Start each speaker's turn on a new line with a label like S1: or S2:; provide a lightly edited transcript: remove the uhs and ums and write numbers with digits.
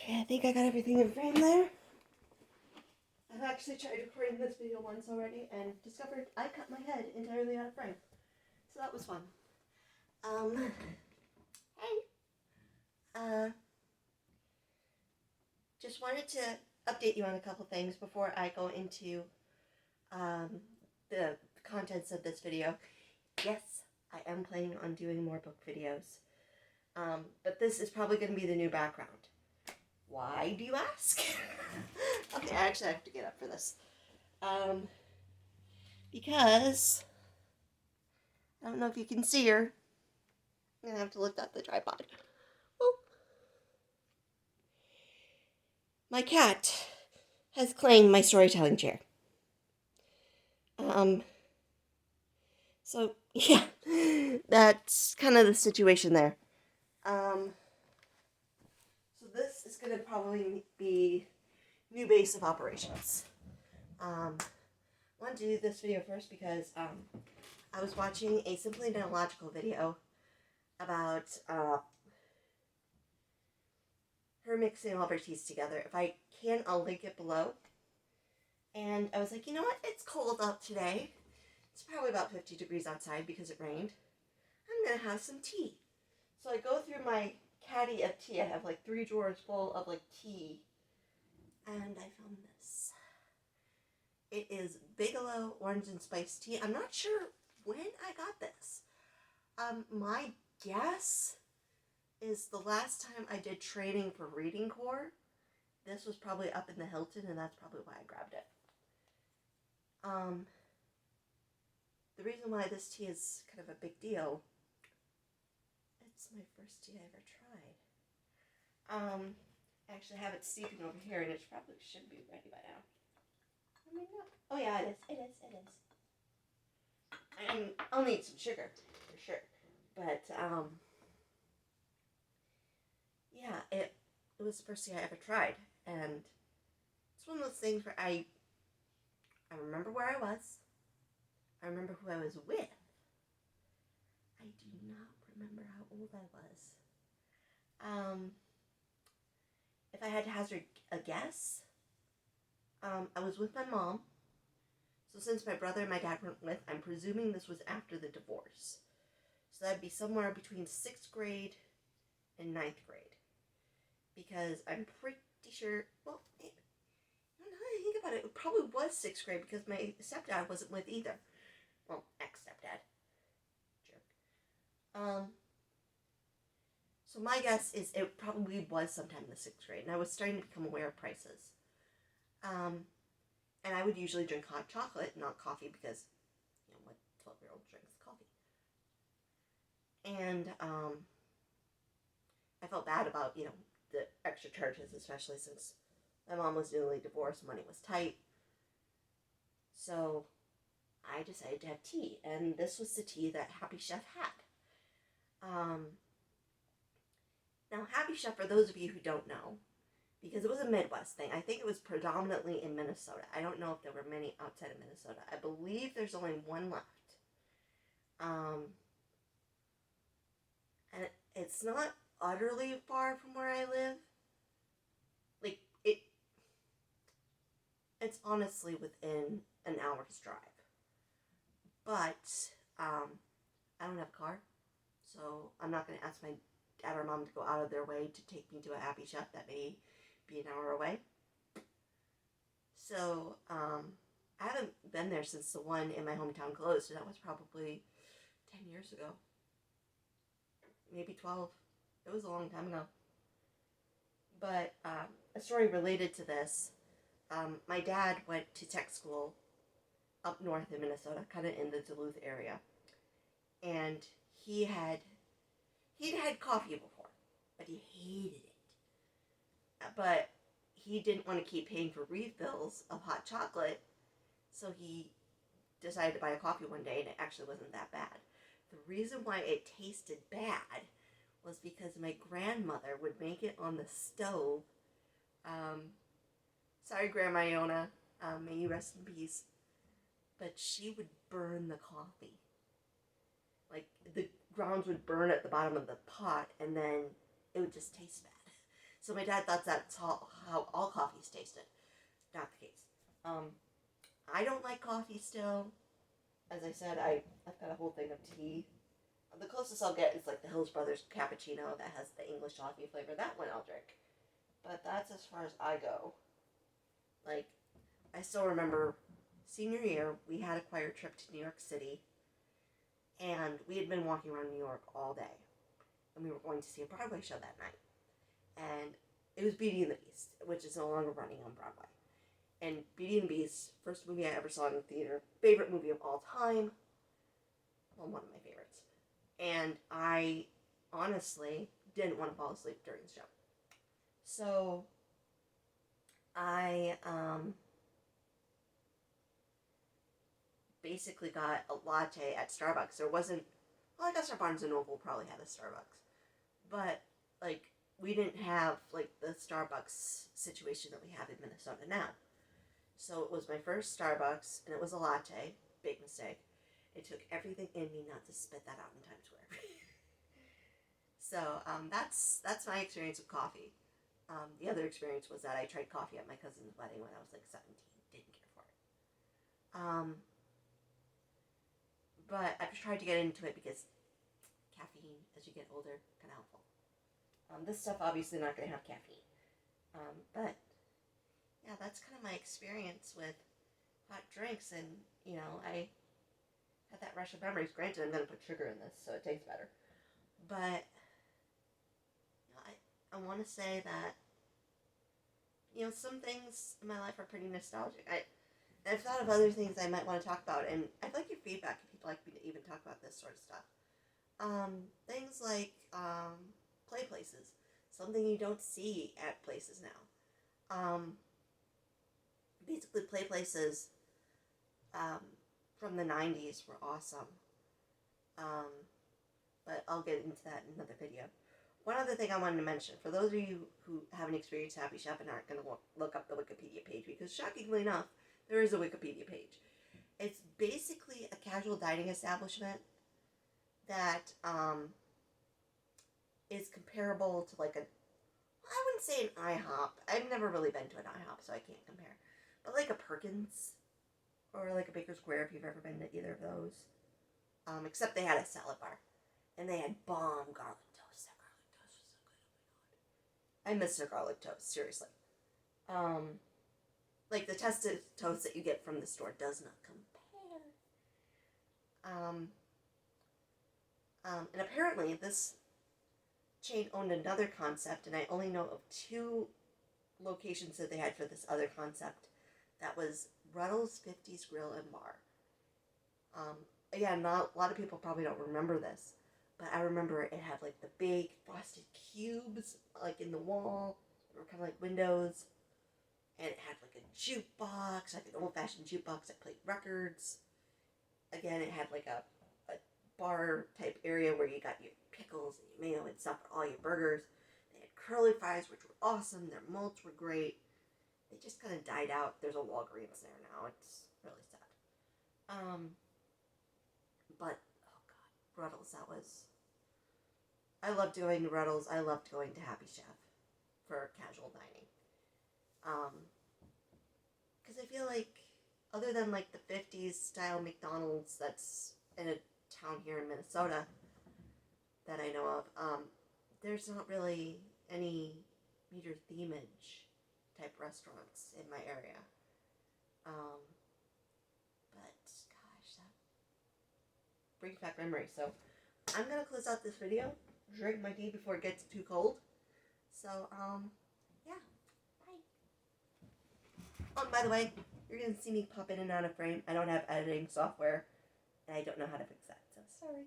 S1: Okay, I think I got everything in frame there. I've actually tried recording this video once already and discovered I cut my head entirely out of frame. So that was fun. Hey. Just wanted to update you on a couple things before I go into the contents of this video. Yes, I am planning on doing more book videos. But this is probably going to be the new background. Why, do you ask? Okay, I actually have to get up for this. Because, I don't know if you can see her. I'm going to have to lift up the tripod. Oh. My cat has claimed my storytelling chair. So, yeah, that's kind of the situation there. So this is going to probably be new base of operations. I wanted to do this video first because I was watching a Simply Neological video about her mixing all of her teas together. If I can, I'll link it below. And I was like, you know what? It's cold out today. It's probably about 50 degrees outside because it rained. I'm going to have some tea. So I go through my caddy of tea. I have like 3 drawers full of like tea. And I found this. It is Bigelow Orange and Spice Tea. I'm not sure when I got this. My guess is the last time I did training for Reading Corps. This was probably up in the Hilton, and that's probably why I grabbed it. The reason why this tea is kind of a big deal, it's my first tea I ever tried. I actually have it steeping over here, and it probably should be ready by now. I mean, no. Oh yeah, it is. I'll need some sugar, for sure. But, yeah, it was the first tea I ever tried, and it's one of those things where I remember where I was. I remember who I was with. I do not remember how old I was. If I had to hazard a guess, I was with my mom. So since my brother and my dad weren't with, I'm presuming this was after the divorce. So that'd be somewhere between 6th grade and 9th grade. Because I'm pretty sure, well, now that I think about it, it probably was 6th grade because my stepdad wasn't with either. Well, ex-stepdad. Jerk. So my guess is it probably was sometime in the 6th grade, and I was starting to become aware of prices. And I would usually drink hot chocolate, not coffee, because, you know, what 12-year-old drinks coffee? And, I felt bad about, you know, the extra charges, especially since my mom was newly divorced, money was tight. So I decided to have tea, and this was the tea that Happy Chef had. Now, Happy Chef, for those of you who don't know, because it was a Midwest thing, I think it was predominantly in Minnesota. I don't know if there were many outside of Minnesota. I believe there's only one left. And it's not utterly far from where I live. Like, it's honestly within an hour's drive. But, I don't have a car, so I'm not going to ask my dad or mom to go out of their way to take me to a Happy Chef that may be an hour away. So, I haven't been there since the one in my hometown closed, so that was probably 10 years ago. Maybe 12. It was a long time ago. But, a story related to this, my dad went to tech school up north in Minnesota, kind of in the Duluth area. And he'd had coffee before, but he hated it. But he didn't want to keep paying for refills of hot chocolate, so he decided to buy a coffee one day, and it actually wasn't that bad. The reason why it tasted bad was because my grandmother would make it on the stove. Sorry, Grandma Iona, may you rest in peace. But she would burn the coffee. Like, the grounds would burn at the bottom of the pot, and then it would just taste bad. So my dad thought that's how all coffees tasted. Not the case. I don't like coffee still. As I said, I've got a whole thing of tea. The closest I'll get is like the Hills Brothers cappuccino that has the English toffee flavor. That one I'll drink. But that's as far as I go. Like, I still remember senior year, we had a choir trip to New York City. And we had been walking around New York all day. And we were going to see a Broadway show that night. And it was Beauty and the Beast, which is no longer running on Broadway. And Beauty and the Beast, first movie I ever saw in the theater, favorite movie of all time. Well, one of my favorites. And I honestly didn't want to fall asleep during the show. So I basically got a latte at Starbucks. There wasn't, well, I guess our Barnes & Noble probably had a Starbucks. But, like, we didn't have, like, the Starbucks situation that we have in Minnesota now. So it was my first Starbucks, and it was a latte. Big mistake. It took everything in me not to spit that out in Times Square. So that's my experience with coffee. The other experience was that I tried coffee at my cousin's wedding when I was like 17. Didn't care for it. But I've tried to get into it because caffeine, as you get older, kind of helpful. This stuff obviously not going to have caffeine. But yeah, that's kind of my experience with hot drinks, and you know, I had that rush of memories. Granted, I'm going to put sugar in this, so it tastes better. But you know, I want to say that, you know, some things in my life are pretty nostalgic. I've thought of other things I might want to talk about, and I'd like your feedback if you'd like me to even talk about this sort of stuff. Things like play places, something you don't see at places now. Basically, play places from the 90s were awesome. But I'll get into that in another video. One other thing I wanted to mention, for those of you who haven't experienced Happy Chef and aren't going to look up the Wikipedia page, because shockingly enough, there is a Wikipedia page. It's basically a casual dining establishment that is comparable to like I wouldn't say an IHOP. I've never really been to an IHOP, so I can't compare. But like a Perkins or like a Baker's Square, if you've ever been to either of those. Except they had a salad bar. And they had bomb garlic toast. That garlic toast was so good. Oh my god. I miss their garlic toast, seriously. Like the tested toast that you get from the store does not compare. And apparently this chain owned another concept, and I only know of 2 locations that they had for this other concept. That was Ruddle's 50s Grill and Bar. Again, not a lot of people probably don't remember this, but I remember it had like the big frosted cubes like in the wall. They were kind of like windows. And it had like a jukebox, like an old-fashioned jukebox that played records. Again, it had like a bar type area where you got your pickles and your mayo and stuff for all your burgers. They had curly fries, which were awesome. Their mulch were great. They just kind of died out. There's a Walgreens there now. It's really sad. But, oh god, Ruddles, that was... I loved going to Ruddles. I loved going to Happy Chef for casual dining. Because I feel like, other than like the 50s style McDonald's that's in a town here in Minnesota that I know of, there's not really any meter themage type restaurants in my area. But gosh, that brings back memories. So I'm gonna close out this video, drink my tea before it gets too cold. So yeah, bye. Oh, and by the way, you're gonna see me pop in and out of frame. I don't have editing software, and I don't know how to fix that, so sorry.